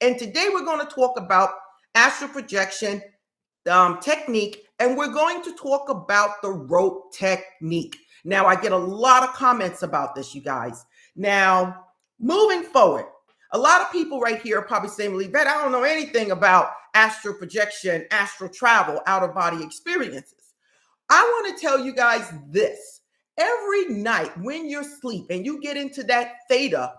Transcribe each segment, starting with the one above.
And today we're going to talk about astral projection technique, and we're going to talk about the rope technique. Now, I get a lot of comments about this, you guys. Now, moving forward, a lot of people right here are probably saying, well, Yvette, I don't know anything about astral projection, astral travel, out-of-body experiences. I want to tell you guys this. Every night when you're asleep and you get into that theta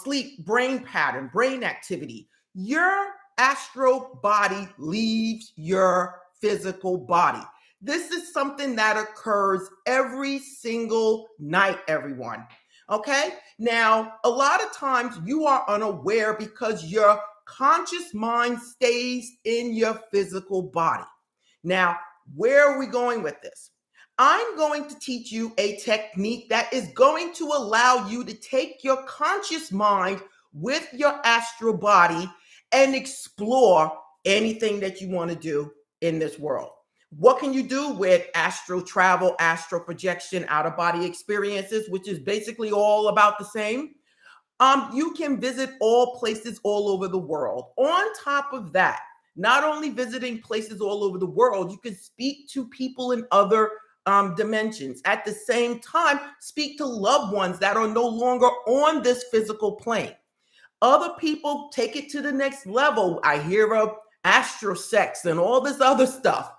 sleep brain pattern, brain activity, your astral body leaves your physical body. This is something that occurs every single night, everyone. Okay? Now, a lot of times you are unaware because your conscious mind stays in your physical body. Now, where are we going with this? I'm going to teach you a technique that is going to allow you to take your conscious mind with your astral body and explore anything that you want to do in this world. What can you do with astral travel, astral projection, out-of-body experiences, which is basically all about the same? You can visit all places all over the world. On top of that, not only visiting places all over the world, you can speak to people in other dimensions. At the same time, speak to loved ones that are no longer on this physical plane. Other people take it to the next level. I hear of astral sex and all this other stuff.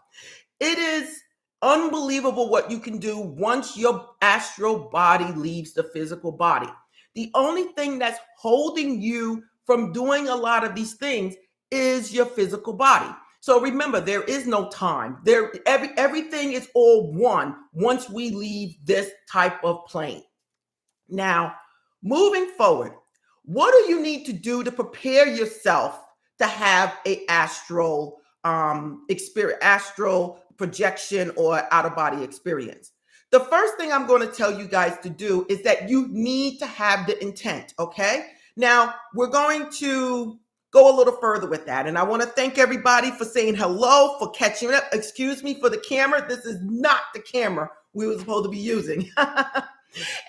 It is unbelievable what you can do once your astral body leaves the physical body. The only thing that's holding you from doing a lot of these things is your physical body. So remember, there is no time. Everything is all one once we leave this type of plane. Now, moving forward, what do you need to do to prepare yourself to have a astral experience, astral projection or out-of-body experience? The first thing I'm going to tell you guys to do is that you need to have the intent, okay? Now, we're going to go a little further with that. And I want to thank everybody for saying hello, for catching up. Excuse me for the camera. This is not the camera we were supposed to be using.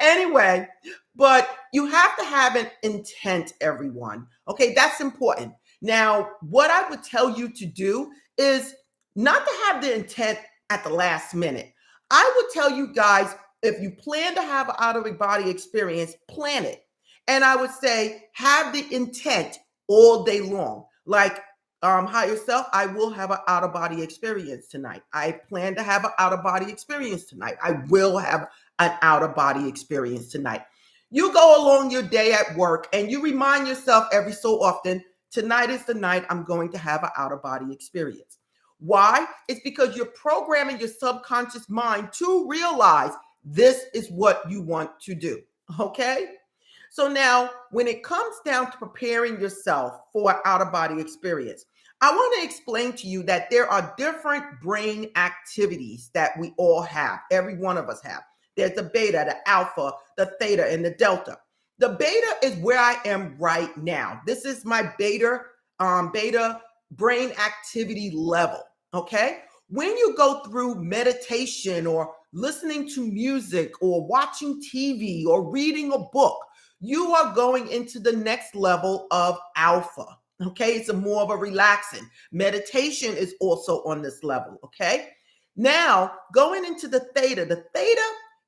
Anyway, but you have to have an intent, everyone. Okay, that's important. Now, what I would tell you to do is not to have the intent at the last minute. I would tell you guys, if you plan to have an out-of-body experience, plan it. And I would say, have the intent all day long. Like higher self, I will have an out-of-body experience tonight. I plan to have an out-of-body experience tonight. I will have an out-of-body experience tonight. You go along your day at work and you remind yourself every so often, tonight is the night I'm going to have an out-of-body experience. Why? It's because you're programming your subconscious mind to realize this is what you want to do. Okay? So now, when it comes down to preparing yourself for an out-of-body experience, I want to explain to you that there are different brain activities that we all have. Every one of us have. There's the beta, the alpha, the theta, and the delta. The beta is where I am right now. This is my beta brain activity level, okay? When you go through meditation or listening to music or watching TV or reading a book, you are going into the next level of alpha, okay? It's more of a relaxing. Meditation is also on this level, okay? Now, going into the theta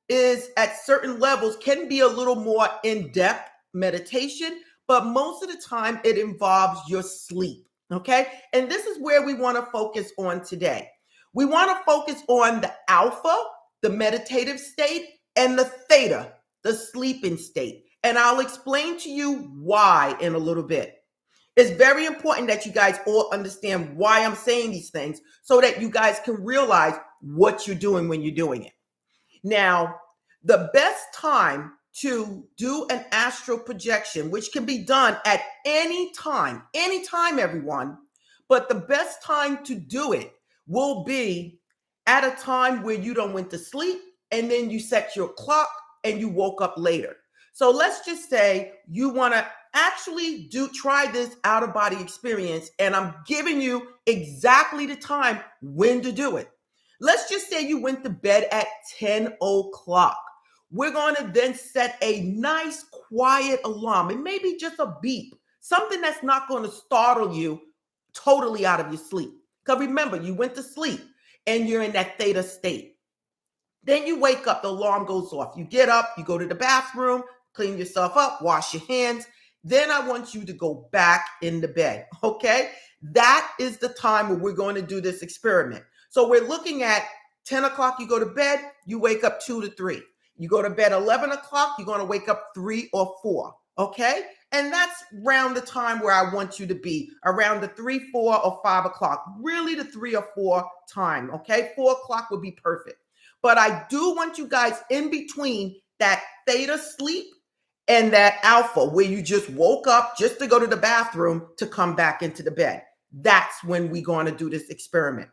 is at certain levels can be a little more in-depth meditation, but most of the time it involves your sleep, okay? And this is where we want to focus on today. We want to focus on the alpha, the meditative state, and the theta, the sleeping state. And I'll explain to you why in a little bit. It's very important that you guys all understand why I'm saying these things so that you guys can realize what you're doing when you're doing it. Now, the best time to do an astral projection, which can be done at any time, everyone, but the best time to do it will be at a time where you don't went to sleep and then you set your clock and you woke up later. So let's just say you want to actually try this out-of-body experience, and I'm giving you exactly the time when to do it. Let's just say you went to bed at 10 o'clock. We're going to then set a nice quiet alarm, and maybe just a beep, Something that's not going to startle you totally out of your sleep. Because remember, you went to sleep and you're in that theta state. Then you wake up, the alarm goes off. You get up, you go to the bathroom, clean yourself up, wash your hands. Then I want you to go back in the bed, okay? That is the time where we're going to do this experiment. So we're looking at 10 o'clock, you go to bed, you wake up 2 to 3. You go to bed 11 o'clock, you're going to wake up 3 or 4, okay? And that's around the time where I want you to be, around the 3, 4, or 5 o'clock, really the 3 or 4 time, okay? 4 o'clock would be perfect. But I do want you guys in between that theta sleep and that alpha where you just woke up just to go to the bathroom to come back into the bed. That's when we're going to do this experiment.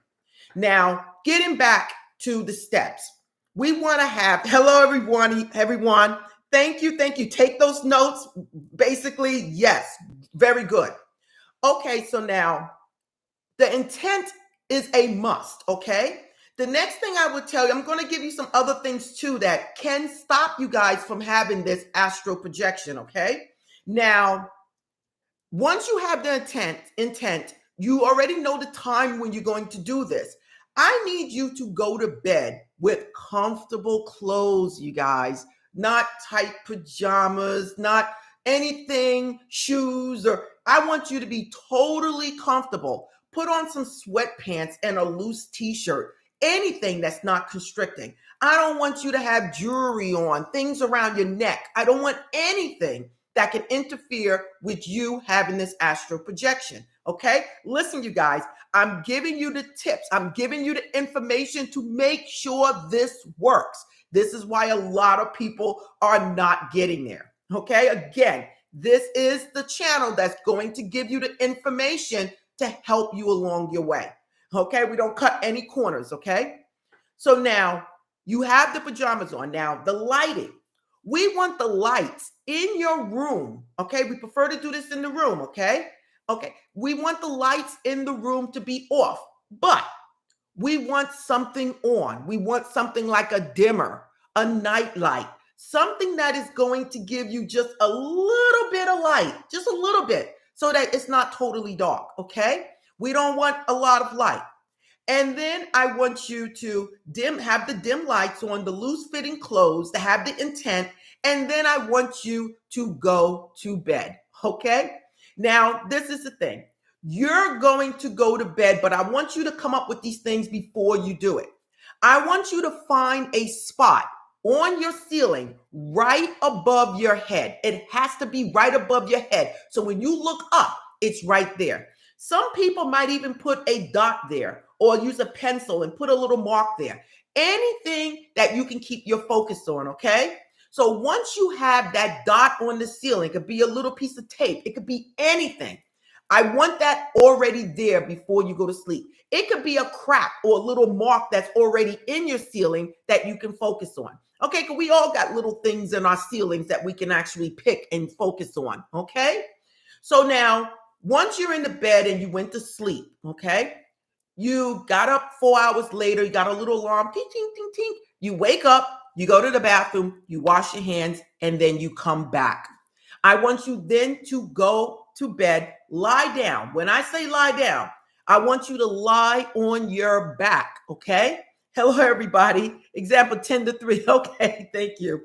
Now, getting back to the steps, we want to have, hello, everyone. Thank you. Take those notes. Basically, yes, very good. Okay, so now the intent is a must, okay? The next thing I would tell you, I'm going to give you some other things too that can stop you guys from having this astral projection, okay? Now, once you have the intent, you already know the time when you're going to do this. I need you to go to bed with comfortable clothes, you guys, not tight pajamas, not anything, shoes, or I want you to be totally comfortable. Put on some sweatpants and a loose t-shirt. Anything that's not constricting. I don't want you to have jewelry on, things around your neck. I don't want anything that can interfere with you having this astral projection, okay? Listen, you guys, I'm giving you the tips. I'm giving you the information to make sure this works. This is why a lot of people are not getting there, okay? Again, this is the channel that's going to give you the information to help you along your way. Okay, we don't cut any corners, okay? So now you have the pajamas on. Now the lighting, we want the lights in your room, okay? We prefer to do this in the room, okay? Okay, we want the lights in the room to be off, but we want something on. We want something like a dimmer, a night light, something that is going to give you just a little bit of light, just a little bit, so that it's not totally dark, okay? We don't want a lot of light. And then I want you to have the dim lights on, the loose fitting clothes, to have the intent. And then I want you to go to bed. Okay. Now, this is the thing. You're going to go to bed, but I want you to come up with these things before you do it. I want you to find a spot on your ceiling right above your head. It has to be right above your head. So when you look up, it's right there. Some people might even put a dot there or use a pencil and put a little mark there. Anything that you can keep your focus on, okay? So once you have that dot on the ceiling, it could be a little piece of tape. It could be anything. I want that already there before you go to sleep. It could be a crack or a little mark that's already in your ceiling that you can focus on. Okay, because we all got little things in our ceilings that we can actually pick and focus on, okay? So now, once you're in the bed and you went to sleep, okay, you got up 4 hours later, you got a little alarm, ting, ting, ting, ting. You wake up, you go to the bathroom, you wash your hands, and then you come back. I want you then to go to bed, lie down. When I say lie down, I want you to lie on your back, okay? Hello, everybody. Example 10 to 3. Okay, thank you.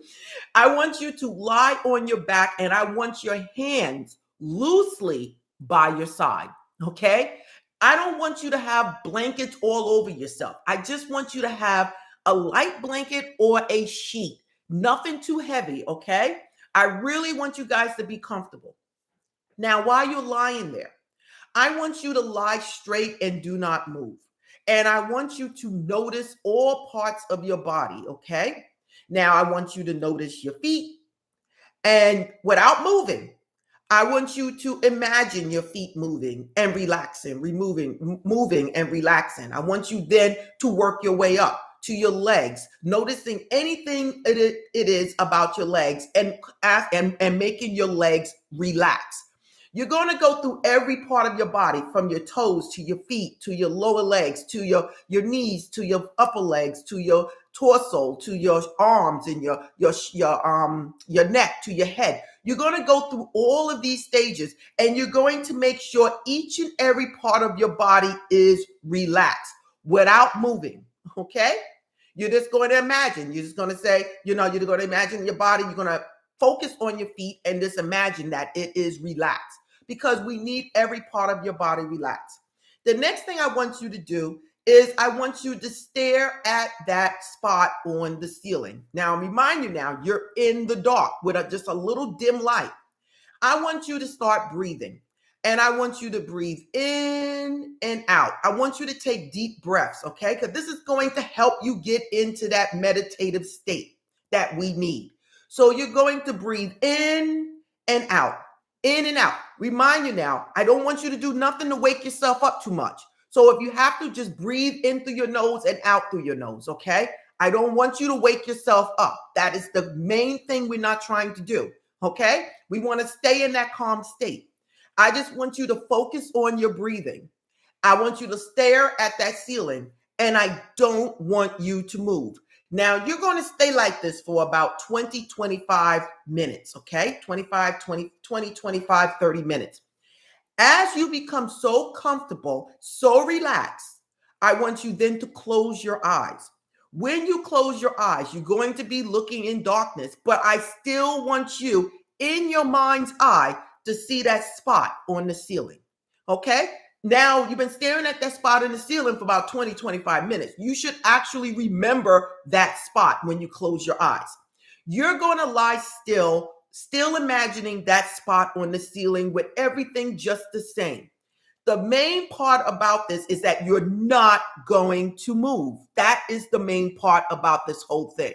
I want you to lie on your back, and I want your hands loosely by your side, okay? I don't want you to have blankets all over yourself. I just want you to have a light blanket or a sheet, nothing too heavy, okay? I really want you guys to be comfortable. Now, while you're lying there, I want you to lie straight and do not move. And I want you to notice all parts of your body, okay? Now, I want you to notice your feet, and without moving, I want you to imagine your feet moving and relaxing, moving and relaxing. I want you then to work your way up to your legs, noticing anything it is about your legs and making your legs relax. You're going to go through every part of your body, from your toes to your feet, to your lower legs, to your knees, to your upper legs, to your torso, to your arms and your neck, to your head. You're going to go through all of these stages, and you're going to make sure each and every part of your body is relaxed without moving, okay? You're just going to imagine. You're just going to say, you're going to imagine your body. You're going to focus on your feet and just imagine that it is relaxed, because we need every part of your body relaxed. The next thing I want you to do is I want you to stare at that spot on the ceiling. Now, remind you now, you're in the dark with just a little dim light. I want you to start breathing, and I want you to breathe in and out. I want you to take deep breaths, okay? Because this is going to help you get into that meditative state that we need. So you're going to breathe in and out, in and out. Remind you now, I don't want you to do nothing to wake yourself up too much. So if you have to, just breathe in through your nose and out through your nose, okay? I don't want you to wake yourself up. That is the main thing we're not trying to do, okay? We want to stay in that calm state. I just want you to focus on your breathing. I want you to stare at that ceiling, and I don't want you to move. Now, you're going to stay like this for about 20, 25 minutes, okay? 25, 30 minutes. As you become so comfortable, so relaxed, I want you then to close your eyes. When you close your eyes, you're going to be looking in darkness, but I still want you in your mind's eye to see that spot on the ceiling, okay? Now, you've been staring at that spot in the ceiling for about 20, 25 minutes. You should actually remember that spot when you close your eyes. You're going to lie still imagining that spot on the ceiling with everything just the same. The main part about this is that you're not going to move. That is the main part about this whole thing.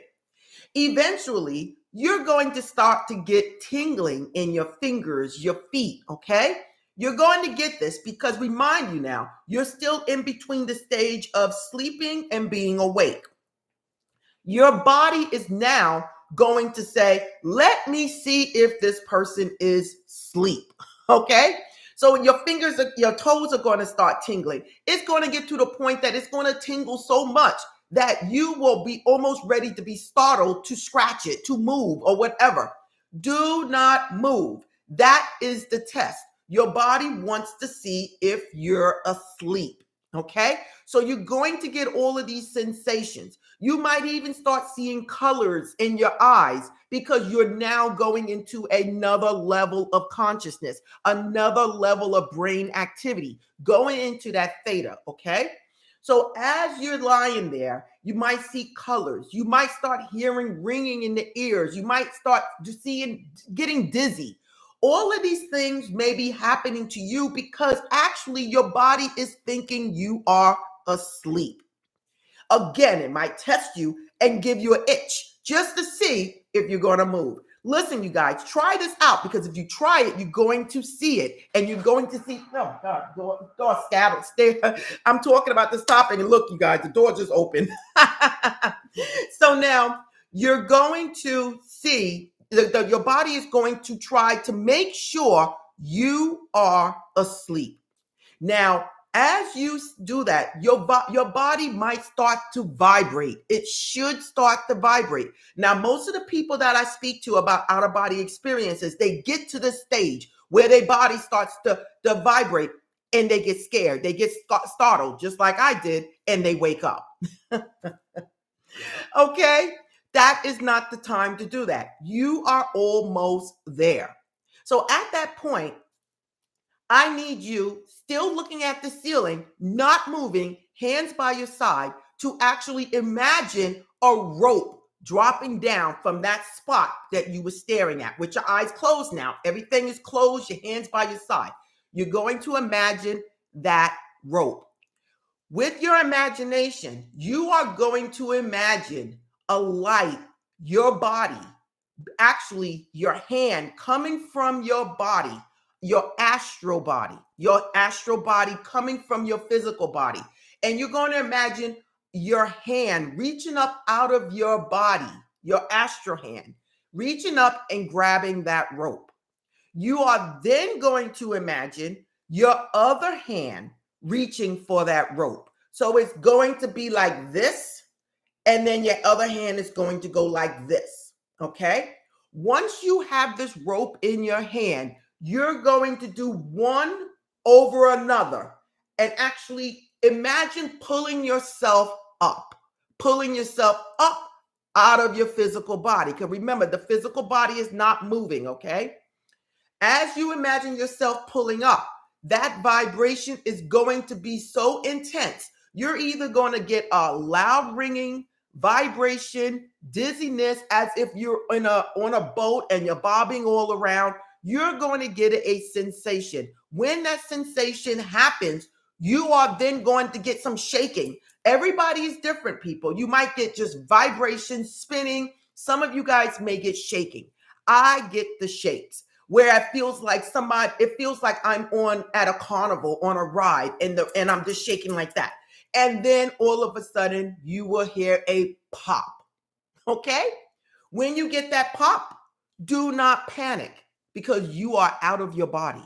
Eventually, you're going to start to get tingling in your fingers, your feet, okay? You're going to get this because, remind you now, you're still in between the stage of sleeping and being awake. Your body is now going to say, let me see if this person is asleep, okay? So your fingers, your toes are going to start tingling. It's going to get to the point that it's going to tingle so much that you will be almost ready to be startled to scratch it, to move or whatever. Do not move. That is the test. Your body wants to see if you're asleep, okay? So you're going to get all of these sensations. You might even start seeing colors in your eyes because you're now going into another level of consciousness, another level of brain activity, going into that theta, okay? So as you're lying there, you might see colors. You might start hearing ringing in the ears. You might start getting dizzy. All of these things may be happening to you because actually your body is thinking you are asleep. Again, it might test you and give you an itch just to see if you're going to move. Listen, you guys, try this out, because if you try it, you're going to see it, and you're going to see, oh God, door scattered. I'm talking about this topic, and look, you guys, the door just opened. So now you're going to see your body is going to try to make sure you are asleep. Now, as you do that, your body might start to vibrate. It should start to vibrate. Now, most of the people that I speak to about out-of-body experiences, they get to this stage where their body starts to vibrate and they get scared. They get startled, just like I did, and they wake up. Okay? That is not the time to do that. You are almost there. So at that point, I need you still looking at the ceiling, not moving, hands by your side, to actually imagine a rope dropping down from that spot that you were staring at with your eyes closed now. Everything is closed, your hands by your side. You're going to imagine that rope. With your imagination, you are going to imagine a light, your body, actually your hand coming from your body, your astral body coming from your physical body. And you're going to imagine your hand reaching up out of your body, your astral hand, reaching up and grabbing that rope. You are then going to imagine your other hand reaching for that rope. So it's going to be like this, and then your other hand is going to go like this, okay? Once you have this rope in your hand, you're going to do one over another. And actually imagine pulling yourself up out of your physical body. Because remember, the physical body is not moving, okay? As you imagine yourself pulling up, that vibration is going to be so intense. You're either going to get a loud ringing, vibration, dizziness, as if you're on a boat and you're bobbing all around. You're going to get a sensation. When that sensation happens, you are then going to get some shaking. Everybody is different, people. You might get just vibration, spinning. Some of you guys may get shaking. I get the shakes where it feels like I'm on at a carnival on a ride and I'm just shaking like that. And then all of a sudden you will hear a pop. Okay? When you get that pop, do not panic because you are out of your body.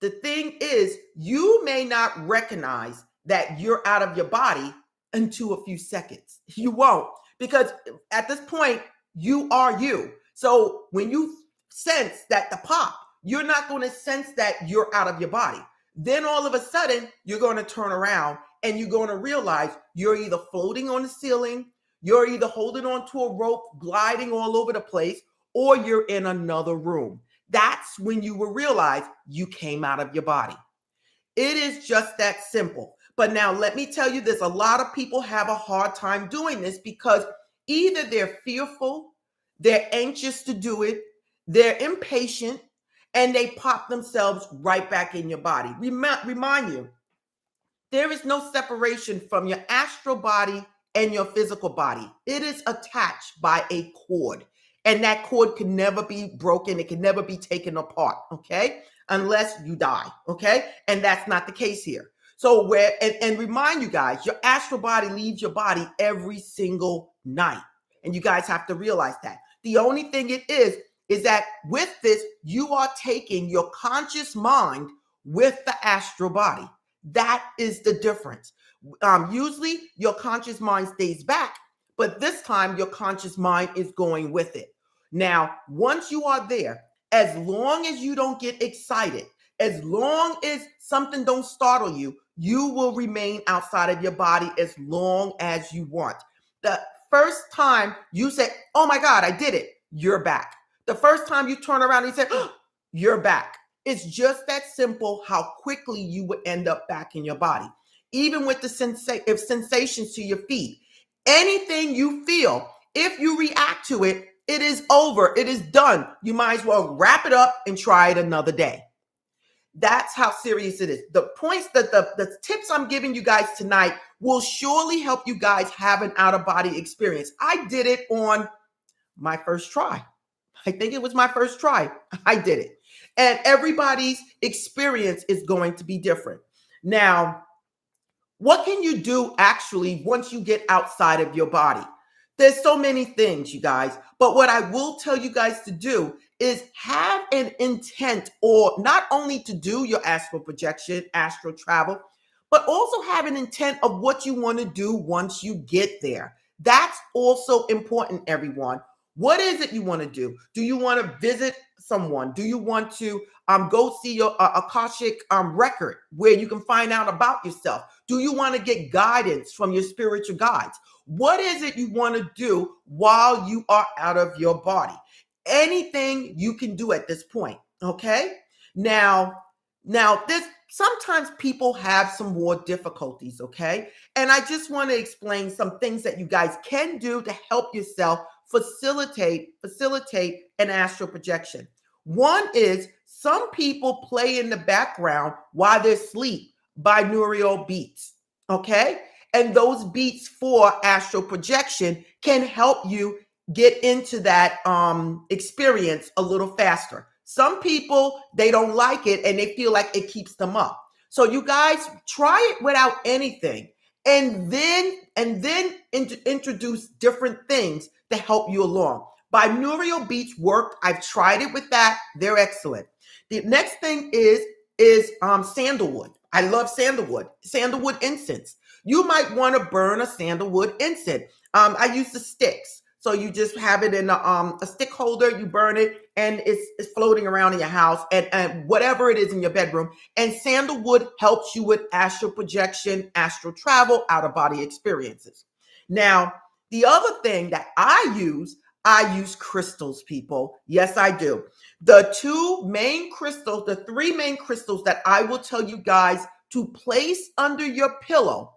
The thing is, you may not recognize that you're out of your body until a few seconds. You won't, because at this point, you are you. So when you sense that the pop, you're not going to sense that you're out of your body. Then all of a sudden, you're going to turn around and you're going to realize you're either floating on the ceiling, you're either holding onto a rope, gliding all over the place, or you're in another room. That's when you will realize you came out of your body. It is just that simple. But now let me tell you this, a lot of people have a hard time doing this because either they're fearful, they're anxious to do it, they're impatient, and they pop themselves right back in your body. Remind you, there is no separation from your astral body and your physical body. It is attached by a cord, and that cord can never be broken. It can never be taken apart, okay? Unless you die, okay? And that's not the case here. So and remind you guys, your astral body leaves your body every single night. And you guys have to realize that. The only thing it is that with this, you are taking your conscious mind with the astral body. That is the difference. Usually your conscious mind stays back, but this time your conscious mind is going with it. Now, once you are there, as long as you don't get excited, as long as something don't startle you, you will remain outside of your body as long as you want. The first time you say, oh my God, I did it, you're back. The first time you turn around and you say, oh, you're back. It's just that simple how quickly you would end up back in your body. Even with the sensations to your feet, anything you feel, if you react to it, it is over. It is done. You might as well wrap it up and try it another day. That's how serious it is. The points that the tips I'm giving you guys tonight will surely help you guys have an out-of-body experience. I did it on my first try. I think it was my first try. I did it. And everybody's experience is going to be different. Now, what can you do actually once you get outside of your body? There's so many things, you guys. But what I will tell you guys to do is have an intent, or not only to do your astral projection, astral travel, but also have an intent of what you want to do once you get there. That's also important, everyone. What is it you want to do? Do you want to visit someone? Do you want to go see your Akashic record where you can find out about yourself? Do you want to get guidance from your spiritual guides? What is it you want to do while you are out of your body? Anything you can do at this point, okay? Now this sometimes people have some more difficulties, okay? And I just want to explain some things that you guys can do to help yourself facilitate an astral projection. One is some people play in the background while they sleep binaural beats, okay? And those beats for astral projection can help you get into that experience a little faster. Some people, they don't like it and they feel like it keeps them up. So you guys try it without anything, and then introduce different things to help you along. Binaural beats work. I've tried it with that. They're excellent. The next thing is sandalwood. I love sandalwood incense. You might want to burn a sandalwood incense. I use the sticks. So you just have it in a stick holder, you burn it, and it's floating around in your house and whatever it is in your bedroom. And sandalwood helps you with astral projection, astral travel, out of body experiences. Now, the other thing that I use crystals, people. Yes, I do. The three main crystals that I will tell you guys to place under your pillow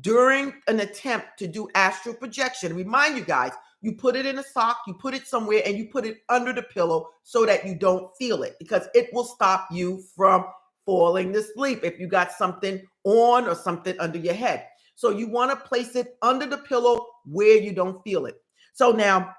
during an attempt to do astral projection. Remind you guys, you put it in a sock, you put it somewhere, and you put it under the pillow so that you don't feel it, because it will stop you from falling to sleep if you got something on or something under your head. So you want to place it under the pillow where you don't feel it. So now,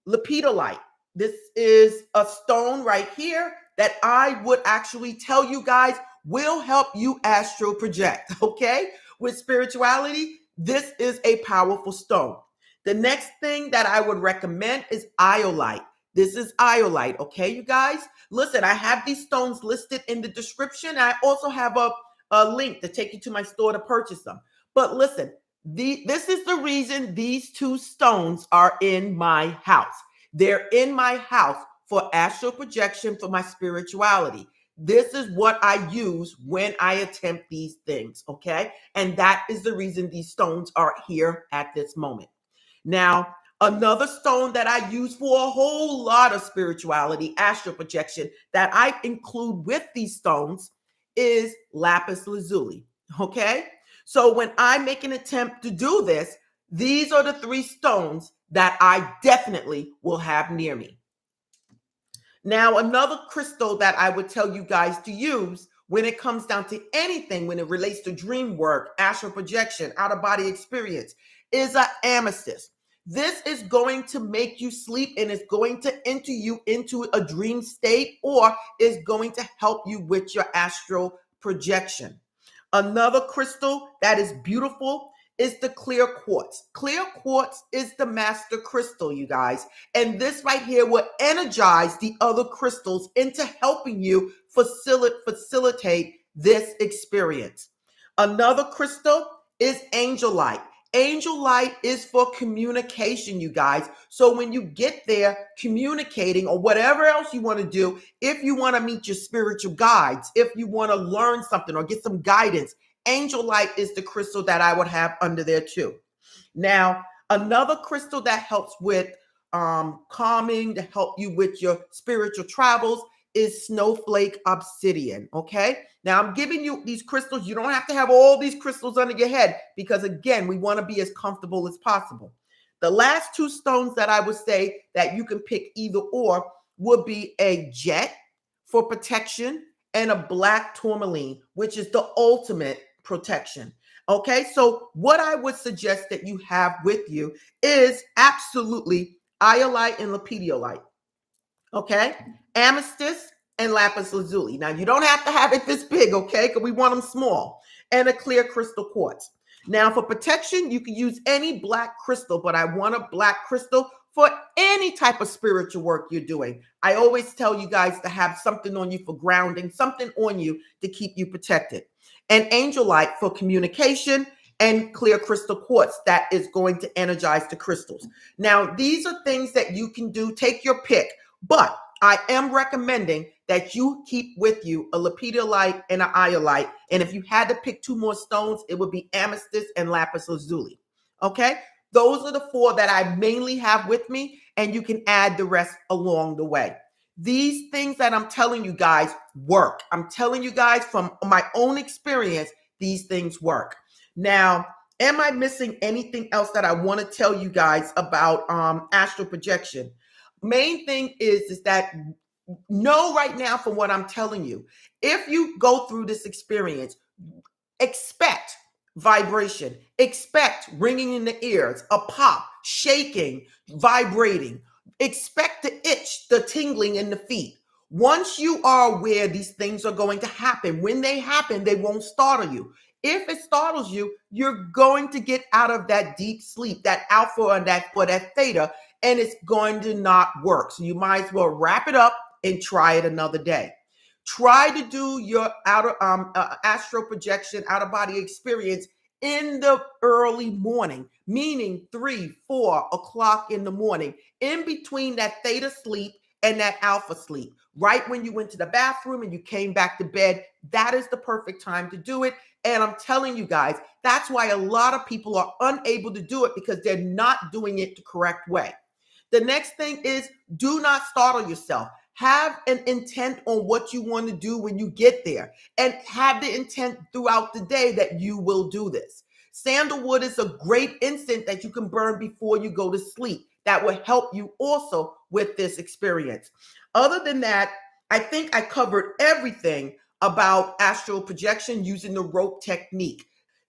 lepidolite. This is a stone right here that I would actually tell you guys will help you astral project, okay? With spirituality, this is a powerful stone. The next thing that I would recommend is iolite. This is iolite, okay, you guys? Listen, I have these stones listed in the description. I also have a link to take you to my store to purchase them. But listen, this is the reason these two stones are in my house. They're in my house for astral projection, for my spirituality. This is what I use when I attempt these things, okay? And that is the reason these stones are here at this moment. Now, another stone that I use for a whole lot of spirituality, astral projection, that I include with these stones is lapis lazuli, okay? So when I make an attempt to do this, these are the three stones that I definitely will have near me. Now, another crystal that I would tell you guys to use when it comes down to anything, when it relates to dream work, astral projection, out-of-body experience, is an amethyst. This is going to make you sleep and is going to enter you into a dream state, or is going to help you with your astral projection. Another crystal that is beautiful is the clear quartz. Clear quartz is the master crystal, you guys. And this right here will energize the other crystals into helping you facilitate this experience. Another crystal is angelite. Angelite is for communication, you guys. So when you get there communicating or whatever else you want to do, if you want to meet your spiritual guides, if you want to learn something or get some guidance, angelite is the crystal that I would have under there too. Now, another crystal that helps with calming, to help you with your spiritual travels, is snowflake obsidian, okay? Now, I'm giving you these crystals. You don't have to have all these crystals under your head because, again, we want to be as comfortable as possible. The last two stones that I would say that you can pick either or would be a jet for protection and a black tourmaline, which is the ultimate protection. Okay, so what I would suggest that you have with you is absolutely iolite and lepidolite. Okay, amethyst and lapis lazuli. Now, you don't have to have it this big, okay, because we want them small. And a clear crystal quartz. Now, for protection, you can use any black crystal, but I want a black crystal for any type of spiritual work you're doing. I always tell you guys to have something on you for grounding, something on you to keep you protected. And angelite for communication, and clear crystal quartz that is going to energize the crystals. Now, these are things that you can do. Take your pick. But I am recommending that you keep with you a lepidolite and an iolite. And if you had to pick two more stones, it would be amethyst and lapis lazuli. Okay? Those are the four that I mainly have with me, and you can add the rest along the way. These things that I'm telling you guys work. I'm telling you guys from my own experience, these things work. Now, am I missing anything else that I want to tell you guys about astral projection? Main thing is that know right now from what I'm telling you, if you go through this experience, expect vibration, expect ringing in the ears, a pop, shaking, vibrating, expect the itch, the tingling in the feet. Once you are aware these things are going to happen, when they happen, they won't startle you. If it startles you, you're going to get out of that deep sleep, that alpha and that theta, and it's going to not work. So you might as well wrap it up and try it another day. Try to do your astral projection, out of body experience in the early morning, meaning 3, 4 o'clock in the morning, in between that theta sleep and that alpha sleep, right when you went to the bathroom and you came back to bed. That is the perfect time to do it. And I'm telling you guys, that's why a lot of people are unable to do it, because they're not doing it the correct way. The next thing is, do not startle yourself. Have an intent on what you want to do when you get there, and have the intent throughout the day that you will do this. Sandalwood is a great incense that you can burn before you go to sleep. That will help you also with this experience. Other than that, I think I covered everything about astral projection using the rope technique.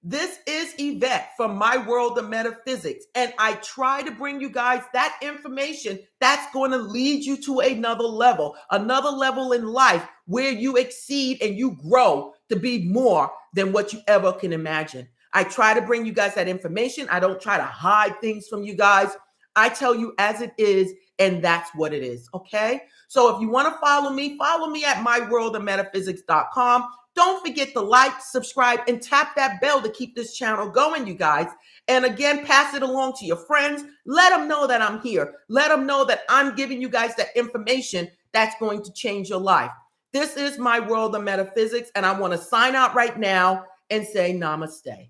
This is Yvette from My World of Metaphysics, and I try to bring you guys that information that's going to lead you to another level in life where you exceed and you grow to be more than what you ever can imagine. I try to bring you guys that information. I don't try to hide things from you guys. I tell you as it is, and that's what it is, okay? So if you want to follow me at myworldofmetaphysics.com. Don't forget to like, subscribe, and tap that bell to keep this channel going, you guys. And again, pass it along to your friends. Let them know that I'm here. Let them know that I'm giving you guys that information that's going to change your life. This is My World of Metaphysics, and I want to sign out right now and say namaste.